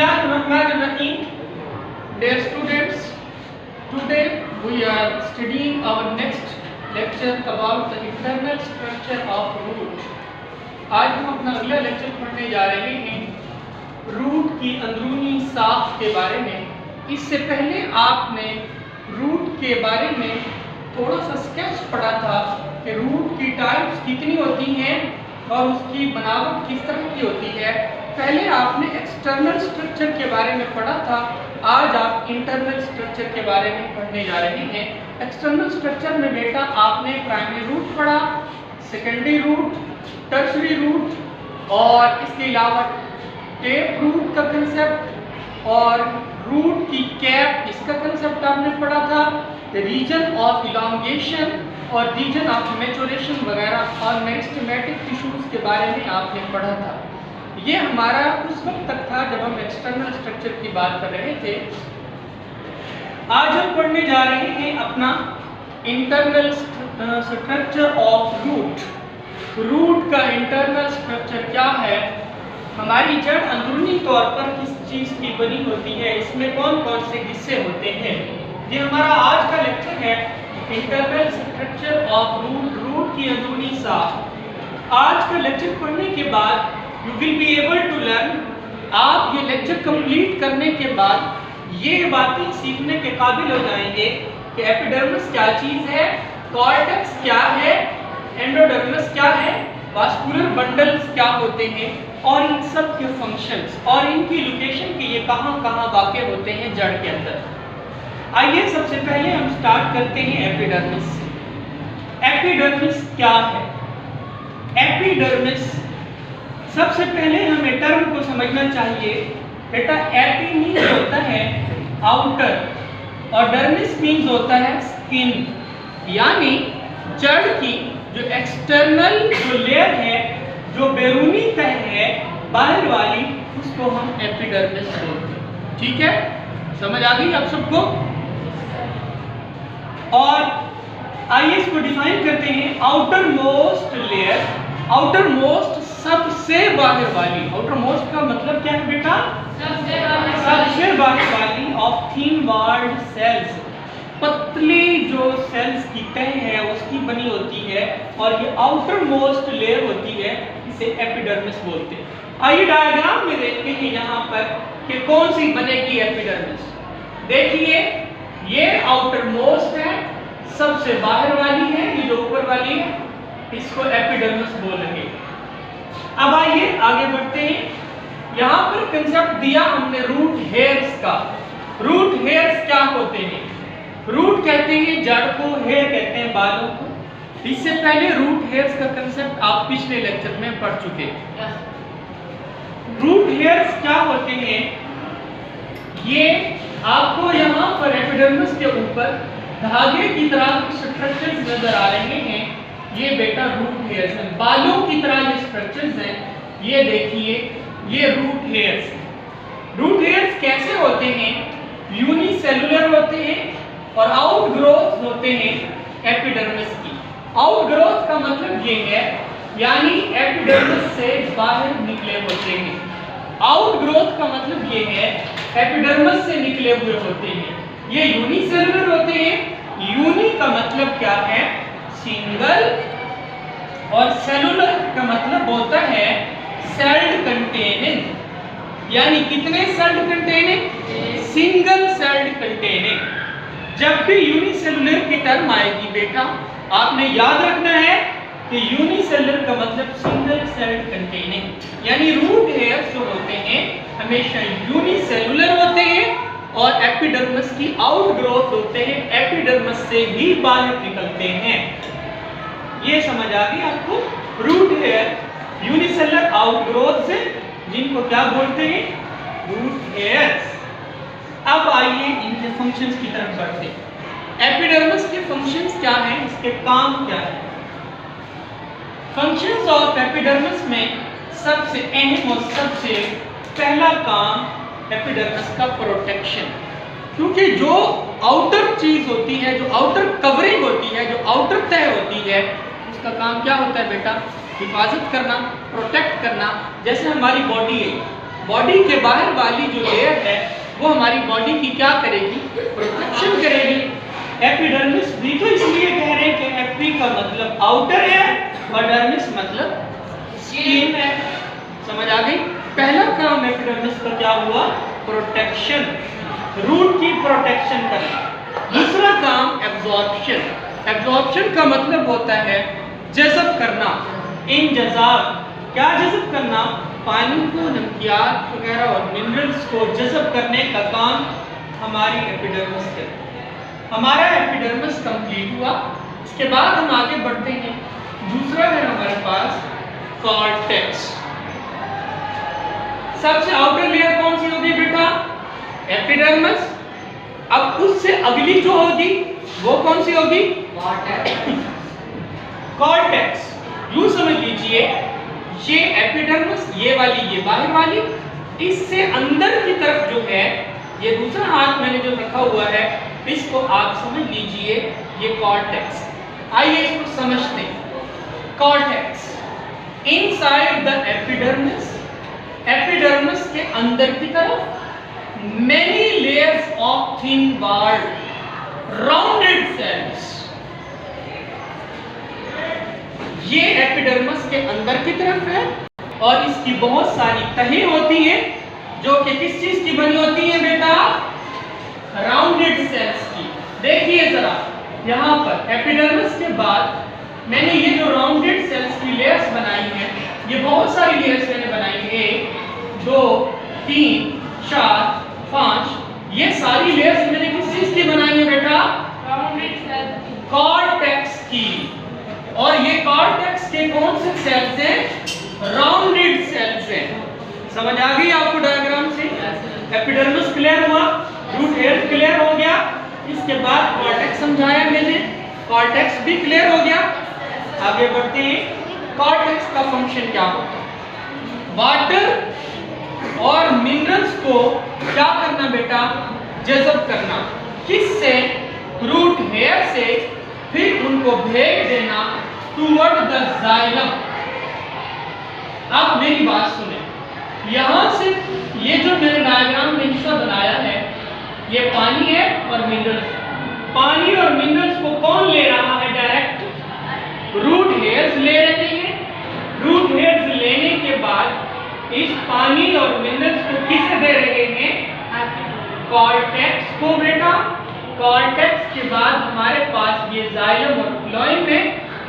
Bismillahirrahmanirrahim. Dear students, today we are studying our next lecture about the internal structure of root. आज हम अपना अगला lecture पढ़ने जा रहे हैं रूट की अंदरूनी साख के बारे में। इससे पहले आपने रूट के बारे में थोड़ा सा स्केच पढ़ा था कि रूट की टाइप्स कितनी होती हैं और उसकी बनावट किस तरह की होती है। पहले आपने एक्सटर्नल स्ट्रक्चर के बारे में पढ़ा था, आज आप इंटरनल स्ट्रक्चर के बारे में पढ़ने जा रहे हैं। एक्सटर्नल स्ट्रक्चर में बेटा आपने प्राइमरी रूट पढ़ा, सेकेंडरी रूट, टर्शरी रूट और इसके अलावा टेप रूट का कंसेप्ट और रूट की कैप, इसका कंसेप्ट आपने पढ़ा था। रीजन ऑफ इलॉन्गेशन और रीजन ऑफ मैच्योरेशन वगैरह और मेरिस्टेमेटिक टिश्यूज के बारे में आपने पढ़ा था। ये हमारा उस वक्त तक था जब हम एक्सटर्नल स्ट्रक्चर की बात कर रहे थे। आज हम पढ़ने जा रहे हैं अपना internal structure of root. Root का इंटरनल स्ट्रक्चर क्या है, हमारी जड़ अंदरूनी तौर पर किस चीज़ की बनी होती है, इसमें कौन कौन से हिस्से होते हैं, ये हमारा आज का लेक्चर है। Internal structure of root, root की अंदरूनी साख। आज का लेक्चर पढ़ने के बाद you will be able to learn, आप ये लेक्चर कंप्लीट करने के बाद ये बातें सीखने के काबिल हो जाएंगे कि एपिडर्मिस क्या चीज़ है, कॉर्टेक्स क्या है, एंडोडर्मिस क्या है, वास्कुलर बंडल्स क्या होते हैं और इन सब के फंक्शंस और इनकी लोकेशन के ये कहाँ कहाँ वाक़ होते हैं जड़ के अंदर। आइए सबसे पहले हम स्टार्ट करते हैं एपिडर्मिस। एपिडर्मिस क्या है? एपिडर्मिस, सबसे पहले हमें टर्म को समझना चाहिए बेटा। एपी मीन्स होता है आउटर और डर्मिस मीन्स होता है स्किन, यानी जड़ की जो एक्सटर्नल जो लेयर है, जो बैरूनी तह है बाहर वाली, उसको हम एपिडर्मिस बोलते हैं। ठीक है, समझ आ गई आप सबको? और आइए इसको डिफाइन करते हैं। Outer most layer, outer most सबसे बाहर वाली, आउटर मोस्ट का मतलब क्या है बेटा? सबसे बाहर वाली ऑफ थिन वॉल्ड सेल्स, पतली जो सेल्स की तह है उसकी बनी होती है और ये आउटर मोस्ट लेयर होती है, इसे एपिडर्मिस बोलते हैं। आइए डायग्राम में देखते हैं यहाँ पर कि कौन सी बनेगी एपिडर्मिस। देखिए ये आउटर मोस्ट है, सबसे बाहर वाली है, ये जो ऊपर वाली है इसको एपिडर्मिस बोलेंगे। अब आइए आगे बढ़ते हैं। यहाँ पर कंसेप्ट दिया हमने रूट हेयर्स का। रूट हेयर्स क्या होते हैं? रूट कहते हैं जड़ को, हेयर कहते हैं बालों को। इससे पहले रूट हेयर्स का कंसेप्ट आप पिछले लेक्चर में पढ़ चुके हैं। रूट हेयर्स क्या होते हैं? ये आपको यहाँ पर एपिडर्मिस के ऊपर धागे की तरह स्ट्रक्चर्स नजर आ रहे हैं। ये बेटा रूट हेयर्स हैं, बालों की तरह ये स्ट्रक्चर्स हैं। ये देखिए ये रूट हेयर्स। रूट हेयर्स कैसे होते हैं? यूनिसेलुलर होते हैं और आउट ग्रोथ होते हैं एपिडर्मिस की। आउट ग्रोथ का मतलब ये है, यानी एपिडर्मिस से बाहर निकले होते हैं। आउट ग्रोथ का मतलब ये है एपिडर्मिस से निकले हुए होते हैं। ये यूनिसेलुलर होते हैं। यूनि का मतलब क्या है? सिंगल, और सेलुलर का मतलब होता है सेल्ड कंटेनिंग, यानी कितने sailed containing? Single celled containing. जब भी यूनिसेलुलर की टर्म आएगी बेटा, आपने याद रखना है कि यूनिसेलुलर का मतलब सिंगल सेल्ड कंटेनिंग, यानी रूट हेयर्स जो होते हैं हमेशा यूनिसेलुलर होते हैं और एपिडर्मिस की आउट ग्रोथ होते हैं, एपिडर्मिस से ही बाहर निकलते हैं। ये समझ आ गई आपको? Root hair unicellular outgrowth से, जिनको क्या बोलते हैं? Root hairs. अब आइए इनके फंक्शंस की तरफ बढ़ते हैं। एपिडर्मिस के फंक्शंस क्या हैं, इसके काम क्या है? फंक्शंस ऑफ एपिडर्मिस में सबसे अहम और सबसे पहला काम एपिडर्मिस का प्रोटेक्शन। क्योंकि जो आउटर चीज होती है, जो आउटर कवरिंग होती है, जो आउटर तह होती है, उसका काम क्या होता है बेटा? हिफाजत करना, प्रोटेक्ट करना। जैसे हमारी बॉडी है, बॉडी के बाहर वाली जो लेयर है वो हमारी बॉडी की क्या करेगी, प्रोटेक्शन करेगी। एपिडर्मिस भी तो इसलिए कह रहे हैं कि एपी का मतलब आउटर है और डर्मिस मतलब स्किन है। समझ आ गई? पहला काम एपिडर्मिस का क्या हुआ, प्रोटेक्शन, रूट की प्रोटेक्शन करना। दूसरा काम एब्जॉर्प्शन। एब्जॉर्प्शन का मतलब होता है जज़ब करना, इंजज़ाब। क्या जज़ब करना, पानी को, नमकियात वगैरह और मिनरल्स को जज़ब करने का काम हमारी एपिडर्मिस करती है। हमारा एपिडर्मिस कंप्लीट हुआ, इसके बाद हम आगे बढ़ते हैं। दूसरा है हमारे पास कॉर्टेक्स। सबसे आउटर लेयर कौन सी होगी बेटा, एपिडर्मिस। अब उससे अगली जो होगी वो कौन सी होगी, कॉर्टेक्स। यूं समझ लीजिए ये एपिडर्मिस, ये वाली, ये बाहर वाली, इससे अंदर की तरफ जो है ये दूसरा हाथ मैंने जो रखा हुआ है इसको आप समझ लीजिए ये कॉर्टेक्स। आइए इसको समझते हैं। Cortex inside the epidermis, epidermis के अंदर की तरफ many layers of thin walled rounded cells. ये एपिडर्मिस के अंदर की तरफ है और इसकी बहुत सारी तहें होती हैं जो कि किस चीज की बनी होती है बेटा, राउंडेड सेल्स की। देखिए जरा यहाँ पर एपिडर्मिस के बाद मैंने ये जो राउंडेड सेल्स की लेयर्स बनाई हैं, ये बहुत सारी लेयर्स मैंने बनाई है, 1 2 3 4 5, ये सारी लेयर्स मैंने किस चीज की बनाई है बेटा, राउंडेड सेल्स, कॉर्टेक्स की। और ये कॉर्टेक्स के कौन से सेल्स हैं, राउंडेड सेल्स हैं। समझ आ गई आपको डायग्राम से? एपिडर्मिस क्लियर हुआ, रूट हेयर क्लियर हो गया, इसके बाद कॉर्टेक्स समझाया मैंने, कॉर्टेक्स भी क्लियर हो गया। आगे बढ़ते हैं। कॉर्टेक्स का फंक्शन क्या होता है, वाटर और मिनरल्स को क्या करना बेटा, जज़ब करना। किससे, रूट हेयर से, फिर उनको भेज देना टुवर्ड द जाइलम। अब मेरी बात सुने, यहां से ये जो मैंने डायग्राम में हिस्सा बनाया है ये पानी है और मिनरल्स। पानी और मिनरल्स को कौन ले रहा है डायरेक्ट, रूट हेयर्स ले रहे हैं। रूट हेयर्स लेने के बाद इस पानी और मिनरल्स को किसे दे रहे हैं, कॉर्टेक्स को बेटा। कॉर्टेक्स के बाद हमारे पास ये जाइलम और फ्लोएम है,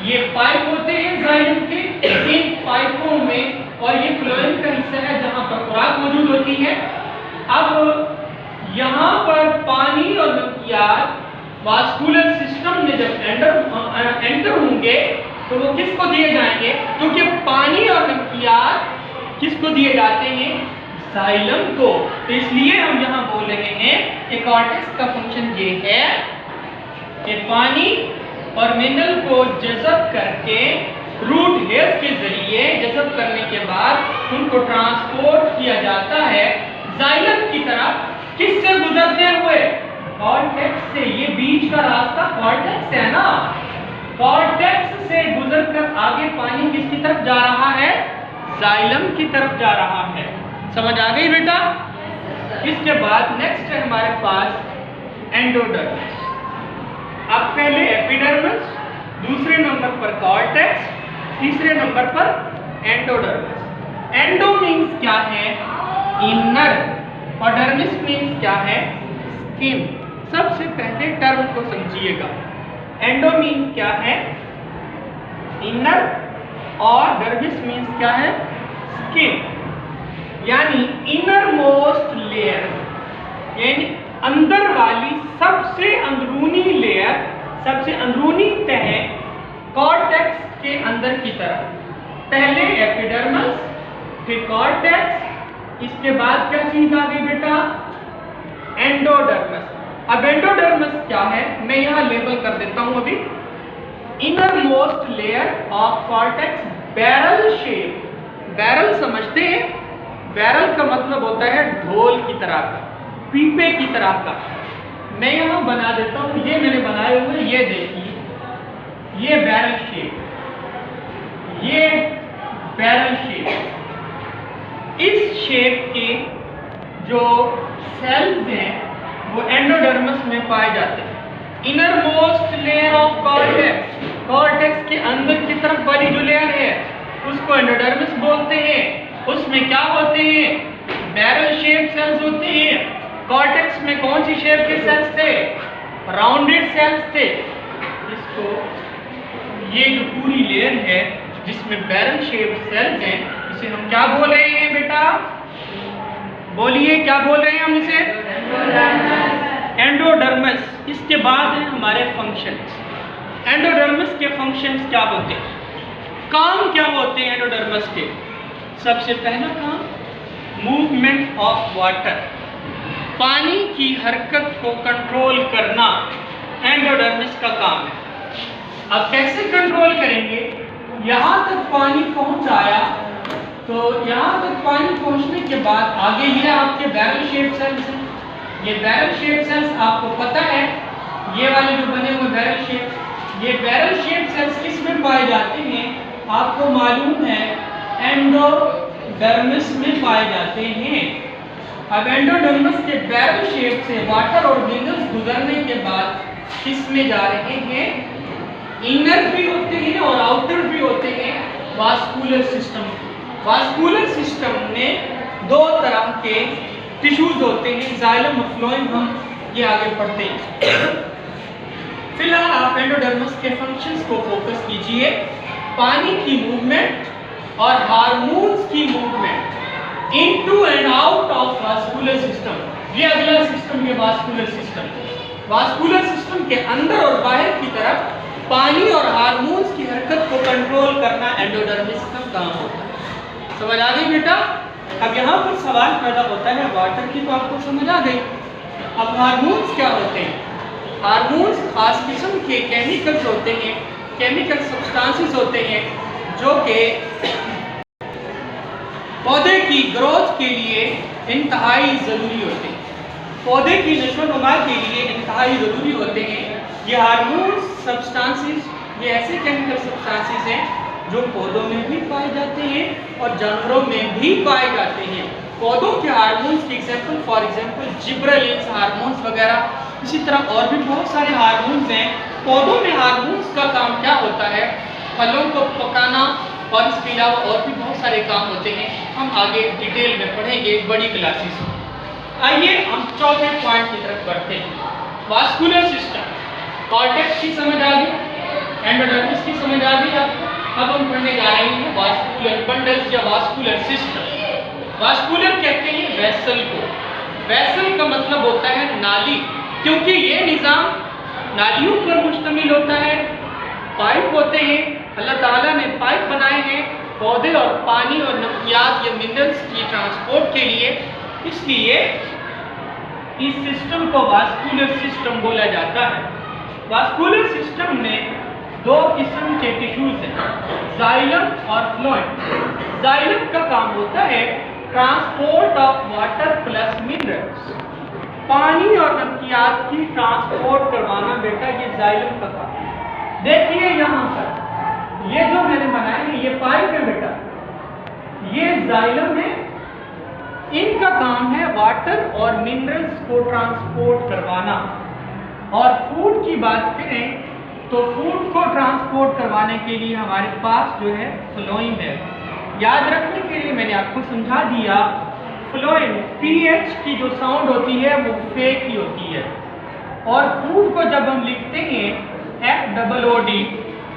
ये पाइप होते हैं जाइलम के, इन पाइपों में, और ये फ्लोएम का हिस्सा है जहां पर खुराक मौजूद होती है। अब यहाँ पर पानी और नमकियात वास्कुलर सिस्टम में जब एंटर होंगे तो वो किसको दिए जाएंगे, क्योंकि पानी और नमकियात किसको दिए जाते हैं, जाइलम को। तो इसलिए हम यहाँ बोल रहे हैं कि कॉर्टेक्स का फंक्शन ये है कि पानी और मिनरल को जज़ब करके रूट हेयर्स के जरिए जज़ब करने के बाद उनको ट्रांसपोर्ट किया जाता है जाइलम की तरफ। किससे गुजरते हुए, कॉर्टेक्स से। ये बीच का रास्ता कॉर्टेक्स है ना, कॉर्टेक्स से गुजरकर आगे पानी किसकी तरफ जा रहा है, जाइलम की तरफ जा रहा है। समझ आ गई बेटा? इसके बाद नेक्स्ट है हमारे पास एंडोडर्मिस। अब पहले एपिडर्मिस, दूसरे नंबर पर कॉर्टेक्स, तीसरे नंबर पर एंडोडर्मिस। एंडो मीन्स क्या है, इनर, और डर्मिस मीन्स क्या है, स्किन। सबसे पहले टर्म को समझिएगा। एंडो मीन्स क्या है, इनर, और डर्मिस मीन्स क्या है, स्किन। यानी इनर मोस्ट लेयर, यानी अंदर वाली सबसे अंदरूनी लेयर, सबसे अंदरूनी तह कॉर्टेक्स के अंदर की तरफ। पहले एपिडर्मिस, फिर कॉर्टेक्स, इसके बाद क्या चीज आ गई बेटा, एंडोडर्मिस। अब एंडोडर्मिस क्या है, मैं यहाँ लेबल कर देता हूँ अभी। Inner most layer of cortex, barrel shape. Barrel समझते हैं, बैरल का मतलब होता है ढोल की तरह का, पीपे की तरह का। मैं यहाँ बना देता हूँ, ये मैंने बनाए हुए, ये देखिए, ये बैरल शेप, ये बैरल शेप। इस शेप के जो सेल्स हैं वो एंडोडर्मिस में पाए जाते हैं। Inner most layer of cortex, cortex के अंदर की तरफ वाली जो लेयर है उसको एंडोडर्मिस बोलते हैं। उसमें क्या होते हैं? बैरल शेप सेल्स होते हैं। कॉर्टेक्स में कौन सी शेप के सेल्स थे? राउंडेड सेल्स थे। इसको ये जो पूरी लेयर है जिसमें बैरल शेप सेल्स हैं, इसे हम क्या बोल रहे हैं बेटा? बोलिए, क्या बोल रहे हैं हम इसे? एंडोडर्मिस। इसके बाद है हमारे फंक्शंस। एंडोडर्मिस के फंक्शंस क्या होते हैं? काम क्या होते हैं एंडोडर्मिस के? सबसे पहला काम, मूवमेंट ऑफ वाटर, पानी की हरकत को कंट्रोल करना एंडोडर्मिस का काम है। अब कैसे कंट्रोल करेंगे? यहाँ तक पानी पहुँच आया तो यहाँ तक पानी पहुँचने के बाद आगे ये आपके बैरल शेप सेल्स हैं। ये बैरल शेप सेल्स आपको पता है, ये वाले जो बने हुए बैरल शेप, ये बैरल शेप सेल्स किस में पाए जाते हैं? आपको मालूम है एंडोडर्मिस में पाए जाते हैं। अब एंडोडर्मिस के बैरल शेप से वाटर और मिनरल्स गुजरने के बाद किस में जा रहे हैं? इनर भी होते हैं और आउटर भी होते हैं, वास्कुलर सिस्टम। वास्कुलर सिस्टम में दो तरह के टिश्यूज होते हैं, जाइलम और फ्लोएम, हम ये आगे पढ़ते हैं। फिलहाल आप एंडोडर्मिस के फंक्शंस को फोकस कीजिए। पानी की मूवमेंट और हार्मोन्स की movement into and out of vascular system. ये अगला सिस्टम है वास्कुलर सिस्टम। वास्कुलर सिस्टम के अंदर और बाहर की तरफ पानी और हार्मोन्स की हरकत को कंट्रोल करना एंडोडर्मिस का काम होता है। समझ आ गई बेटा? अब यहाँ पर सवाल पैदा होता है, वाटर की तो आपको समझ आ गई, अब हार्मोन्स क्या होते हैं? हार्मोन्स खास किस्म के केमिकल्स होते हैं, केमिकल सब्सटेंसेस होते हैं जो कि पौधे की ग्रोथ के लिए इंतहाई ज़रूरी होते हैं, पौधे की नशोनुमा के लिए इंतहाई ज़रूरी होते हैं। ये हार्मोन्स सब्सटेंसेस, ये ऐसे केमिकल सब्सटेंसेस हैं जो पौधों में भी पाए जाते हैं और जानवरों में भी पाए जाते हैं। पौधों के हार्मोन्स की example, for example gibberellins hormones वगैरह, इसी तरह और भी बहुत सारे हार्मोन्स हैं। पौधों में हार्मोन्स का काम क्या होता है? फलों को पकाना और इसके अलावा और भी बहुत सारे काम होते हैं, हम आगे डिटेल में पढ़ेंगे बड़ी क्लासेस में। आइए हम चौथे पॉइंट की तरफ बढ़ते हैं। वास्कुलर सिस्टम, कॉर्टेक्स की समझ आ गई, एंडोडर्मिस की समझ आ गई आपको। अब हम पढ़ने जा रहे हैं वास्कुलर बंडल्स या वास्कुलर सिस्टम। वास्कुलर कहते हैं वेसल को। वेसल का मतलब होता है नाली, क्योंकि ये निज़ाम नालियों पर मुश्तमिल होता है। पाइप होते हैं, अल्लाह ताला ने पाइप बनाए हैं पौधे और पानी और नमकियात या मिनरल्स की ट्रांसपोर्ट के लिए, इसलिए इस सिस्टम को वास्कुलर सिस्टम बोला जाता है। वास्कुलर सिस्टम में दो किस्म के टिश्यूज हैं, जाइलम और फ्लोएम। जाइलम का काम होता है transport of water plus minerals, पानी और नमकियात की ट्रांसपोर्ट करवाना बेटा, ये जाइलम का काम है। देखिए यहाँ पर ये जो मैंने बनाए हैं ये पाइप है बेटा, ये जाइलम है, इनका काम है वाटर और मिनरल्स को ट्रांसपोर्ट करवाना। और फूड की बात करें तो फूड को ट्रांसपोर्ट करवाने के लिए हमारे पास जो है फ्लोएम है। याद रखने के लिए मैंने आपको समझा दिया, फ्लोएम पीएच की जो साउंड होती है वो फेक ही होती है, और फूड को जब हम लिखते हैं FOOD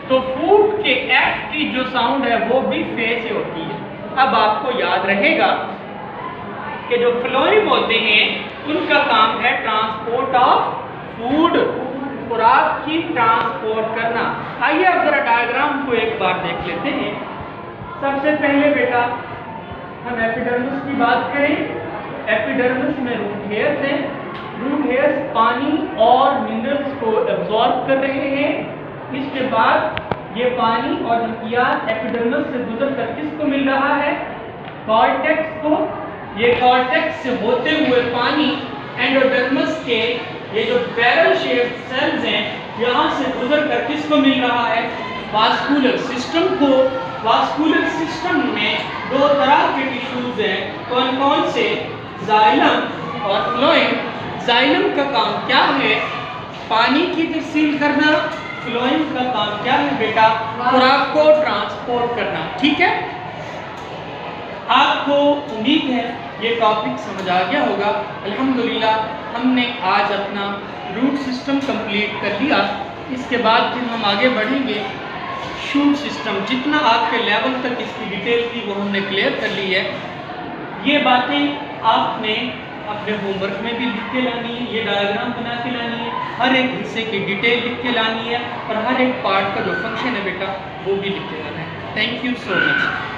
तो फूड के F की जो साउंड है वो भी फे से होती है। अब आपको याद रहेगा कि जो फ्लोएम होते हैं उनका काम है ट्रांसपोर्ट ऑफ फूड, खुराक की ट्रांसपोर्ट करना। आइए अब जरा डायग्राम को एक बार देख लेते हैं। सबसे पहले बेटा हम एपिडर्मिस की बात करें। एपिडर्मिस में रूट हेयर्स हैं, रूट हेयर्स पानी और मिनरल्स को एब्जॉर्ब कर रहे हैं। इसके बाद ये पानी और नमकियात एपिडर्मिस से गुजर कर किसको मिल रहा है? कॉर्टेक्स को। ये कॉर्टेक्स से होते हुए पानी एंडोडर्मिस के ये जो बैरल शेप सेल्स हैं यहाँ से गुजर कर किसको मिल रहा है? वास्कुलर सिस्टम को। वास्कुलर सिस्टम में दो तरह के टिश्यूज हैं, कौन कौन से? जाइलम और फ्लोएम। जाइलम का काम क्या है? पानी की तरसील करना। फ्लोएम का काम क्या है बेटा? खुराक को ट्रांसपोर्ट करना। ठीक है, आपको उम्मीद है ये टॉपिक समझ आ गया होगा। अल्हम्दुलिल्लाह हमने आज अपना रूट सिस्टम कंप्लीट कर लिया। इसके बाद फिर हम आगे बढ़ेंगे शूट सिस्टम। जितना आपके लेवल तक इसकी डिटेल थी वो हमने क्लियर कर ली है। ये बातें आपने अपने होमवर्क में भी लिख के लानी है, ये डायग्राम बना के लानी है, हर एक हिस्से की डिटेल लिख के लानी है और हर एक पार्ट का जो फंक्शन है बेटा वो भी लिख के लाना है। Thank you so much.